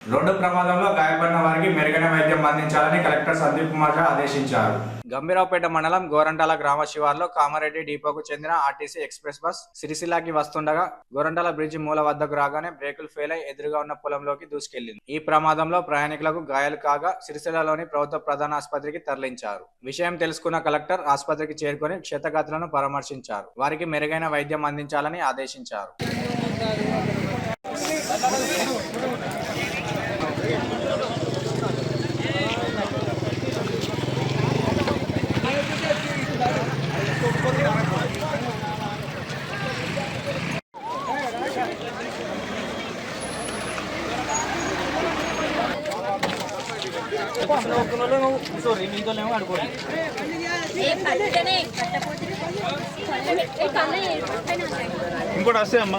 Road ప్రమాదంలో గాయపడిన వారికి మెరుగైన వైద్యం అందించాలని కలెక్టర్ సందీప్ కుమార్ ఝా ఆదేశించారు. గంభీరావుపేట మండలం గోరంటాల గ్రామ శివార్లో కామారెడ్డి డిపోకు చెందిన ఆర్టీసీ ఎక్స్ప్రెస్ బస్ సిరిసిల్లాకి వస్తుండగా గోరంటాల బ్రిడ్జి మూల వద్దకు రాగానే బ్రేకులు ఫెయిల్ అయి ఎదురుగా ఉన్న పొలంలోకి దూసుకెళ్లింది. ఈ ప్రమాదంలో ప్రయాణికులకు గాయాలు కాగా సిరిసిల్లలోని ప్రభుత్వ ప్రధాన ఆసుపత్రికి తరలించారు. విషయం తెలుసుకున్న కలెక్టర్ ఆసుపత్రికి చేరుకొని క్షతగాత్రులను పరామర్శించారు. వారికి మెరుగైన వైద్యం అందించాలని ఆదేశించారు. ఇంకోటి వస్తే అమ్మా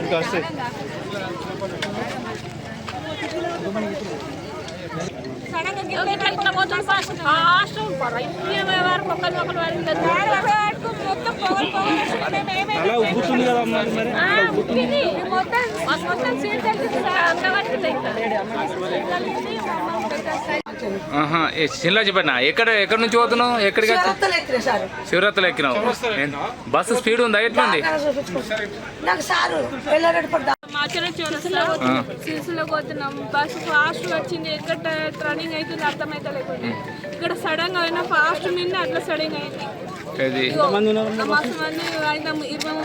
ఇంకా వస్తే అలా ఉబ్బుతుంది కదా అమ్మా మరి చిల్లా చెప్పిన ఎక్కడ నుంచి పోతున్నావు? ఎక్కడికి శివరాత్రులు ఎక్కినావు? బస్సు స్పీడ్ ఉందా? ఎట్లుంది? సిరిసిలో పోతున్నాం. బస్సు ఫాస్ట్ వచ్చింది. ఎక్కడ రన్నింగ్ అవుతుంది అర్థమైతే లేకుండా ఇక్కడ సడన్ గా అయినా ఫాస్ట్ నిన్న అట్లా సడన్ అయింది. మస్తు మంది 20-30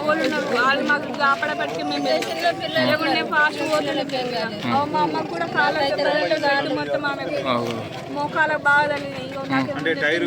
వాళ్ళు ఉన్నారు. వాళ్ళు మాకు కాపాడబట్టి మేము లేకుంటే ఫాస్ట్ పోతున్నాం. మా అమ్మకు కూడా కాళ్ళు మొత్తం ఆమె మోకాలకు బాగా తగిలినాయి. టైర్